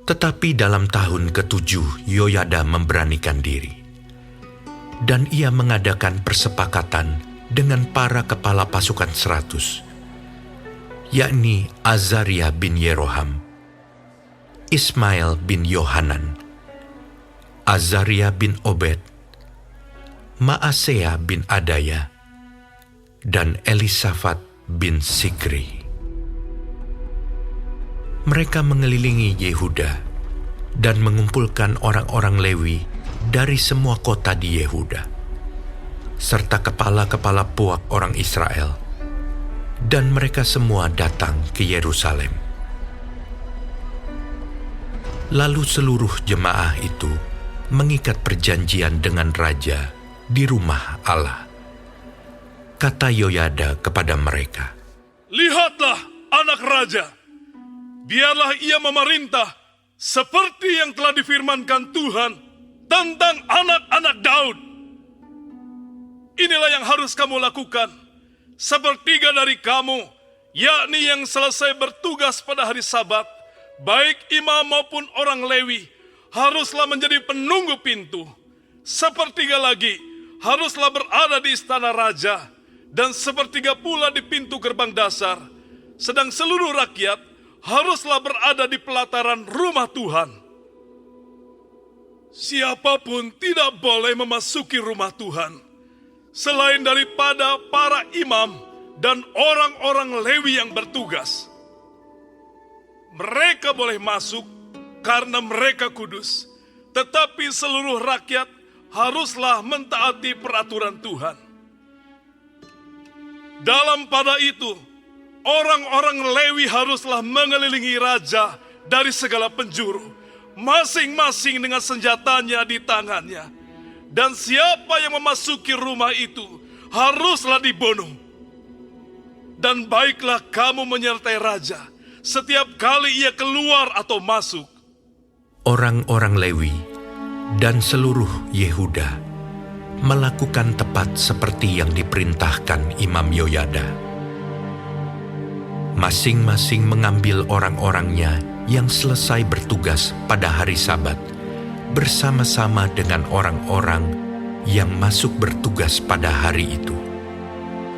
Tetapi dalam tahun ke-7 Yoyada memberanikan diri, dan ia mengadakan persepakatan dengan para kepala pasukan 100, yakni Azaria bin Yeroham, Ismail bin Yohanan, Azaria bin Obed, Maasea bin Adaya, dan Elisafat bin Sikri. Mereka mengelilingi Yehuda dan mengumpulkan orang-orang Lewi dari semua kota di Yehuda, serta kepala-kepala puak orang Israel, dan mereka semua datang ke Yerusalem. Lalu seluruh jemaah itu mengikat perjanjian dengan raja di rumah Allah. Kata Yoyada kepada mereka, "Lihatlah anak raja, biarlah ia memerintah seperti yang telah difirmankan Tuhan tentang anak-anak Daud. Inilah yang harus kamu lakukan. Sepertiga dari kamu, yakni yang selesai bertugas pada hari Sabat, baik imam maupun orang Lewi, haruslah menjadi penunggu pintu. Sepertiga lagi haruslah berada di istana raja, dan sepertiga pula di pintu gerbang dasar. Sedang seluruh rakyat haruslah berada di pelataran rumah Tuhan. Siapapun tidak boleh memasuki rumah Tuhan, selain daripada para imam dan orang-orang Lewi yang bertugas. Mereka boleh masuk karena mereka kudus, tetapi seluruh rakyat haruslah mentaati peraturan Tuhan. Dalam pada itu, orang-orang Lewi haruslah mengelilingi raja dari segala penjuru, masing-masing dengan senjatanya di tangannya. Dan siapa yang memasuki rumah itu haruslah dibunuh. Dan baiklah kamu menyertai raja setiap kali ia keluar atau masuk." Orang-orang Lewi dan seluruh Yehuda melakukan tepat seperti yang diperintahkan Imam Yoyada. Masing-masing mengambil orang-orangnya yang selesai bertugas pada hari Sabat, bersama-sama dengan orang-orang yang masuk bertugas pada hari itu.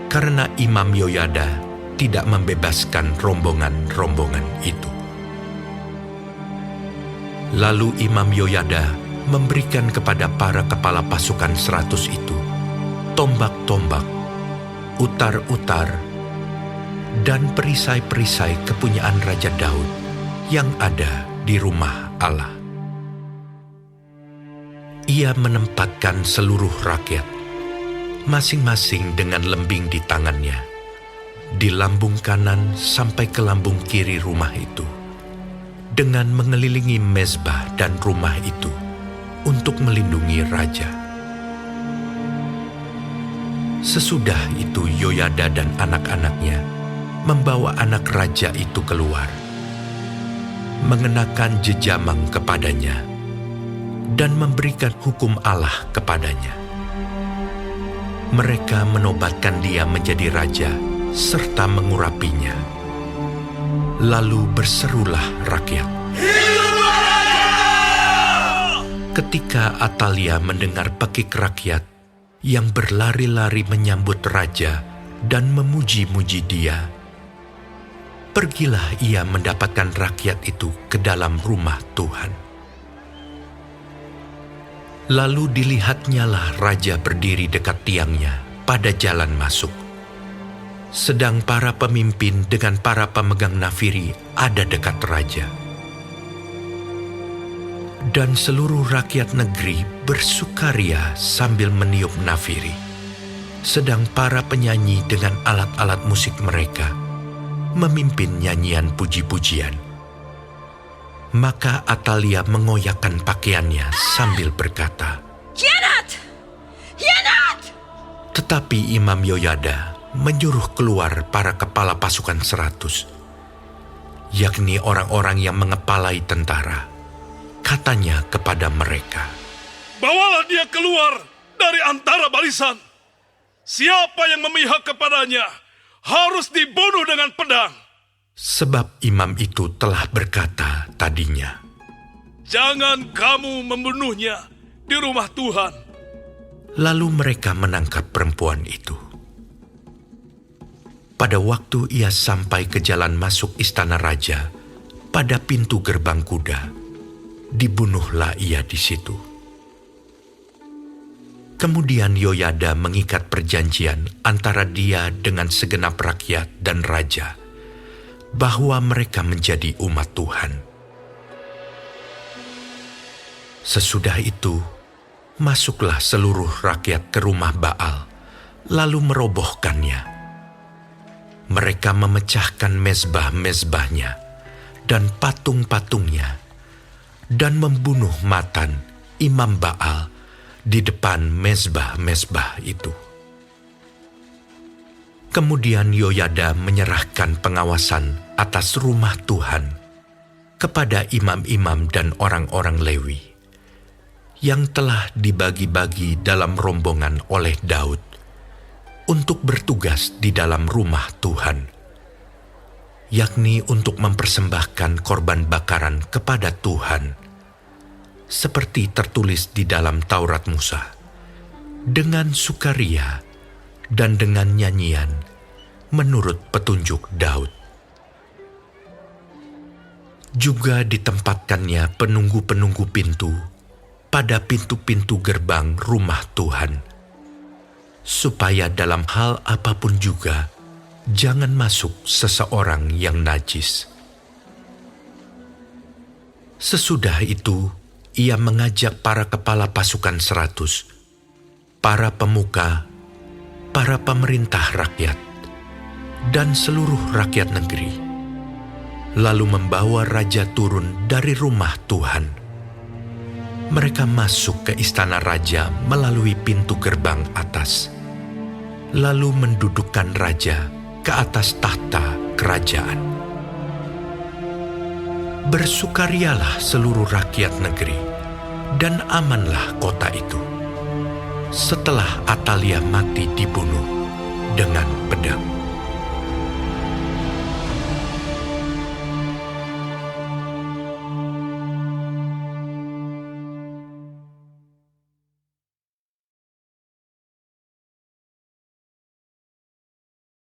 Karena Imam Yoyada tidak membebaskan rombongan-rombongan itu. Lalu Imam Yoyada memberikan kepada para kepala pasukan 100 itu tombak-tombak, utar-utar, dan perisai-perisai kepunyaan Raja Daud yang ada di rumah Allah. Ia menempatkan seluruh rakyat, masing-masing dengan lembing di tangannya, di lambung kanan sampai ke lambung kiri rumah itu, dengan mengelilingi mezbah dan rumah itu untuk melindungi raja. Sesudah itu Yoyada dan anak-anaknya membawa anak raja itu keluar, mengenakan jejamang kepadanya, dan memberikan hukum Allah kepadanya. Mereka menobatkan dia menjadi raja serta mengurapinya. Lalu berserulah rakyat, "Hidup raja!" Ketika Atalia mendengar pekik rakyat yang berlari-lari menyambut raja dan memuji-muji dia, pergilah ia mendapatkan rakyat itu ke dalam rumah Tuhan. Lalu dilihatnyalah raja berdiri dekat tiangnya pada jalan masuk, sedang para pemimpin dengan para pemegang nafiri ada dekat raja. Dan seluruh rakyat negeri bersukaria sambil meniup nafiri, sedang para penyanyi dengan alat-alat musik mereka memimpin nyanyian puji-pujian. Maka Atalia mengoyakkan pakaiannya sambil berkata, "Khianat! Khianat!" Tetapi Imam Yoyada menyuruh keluar para kepala pasukan 100, yakni orang-orang yang mengepalai tentara. Katanya kepada mereka, "Bawalah dia keluar dari antara barisan. Siapa yang memihak kepadanya harus dibunuh dengan pedang." Sebab imam itu telah berkata tadinya, Jangan kamu membunuhnya di rumah Tuhan. Lalu mereka menangkap perempuan itu. Pada waktu ia sampai ke jalan masuk istana raja, pada pintu gerbang kuda, dibunuhlah ia di situ. Kemudian Yoyada mengikat perjanjian antara dia dengan segenap rakyat dan raja, bahwa mereka menjadi umat Tuhan. Sesudah itu, masuklah seluruh rakyat ke rumah Baal, lalu merobohkannya. Mereka memecahkan mezbah-mezbahnya dan patung-patungnya, dan membunuh Matan, imam Baal, di depan mezbah-mezbah itu. Kemudian Yoyada menyerahkan pengawasan atas rumah Tuhan kepada imam-imam dan orang-orang Lewi yang telah dibagi-bagi dalam rombongan oleh Daud untuk bertugas di dalam rumah Tuhan, yakni untuk mempersembahkan korban bakaran kepada Tuhan, seperti tertulis di dalam Taurat Musa, dengan sukaria dan dengan nyanyian menurut petunjuk Daud. Juga ditempatkannya penunggu-penunggu pintu pada pintu-pintu gerbang rumah Tuhan, supaya dalam hal apapun juga jangan masuk seseorang yang najis. Sesudah itu, ia mengajak para kepala pasukan 100, para pemuka, para pemerintah rakyat, dan seluruh rakyat negeri, lalu membawa raja turun dari rumah Tuhan. Mereka masuk ke istana raja melalui pintu gerbang atas, lalu mendudukkan raja ke atas tahta kerajaan. Bersukarialah seluruh rakyat negeri, dan amanlah kota itu, setelah Atalia mati dibunuh dengan pedang.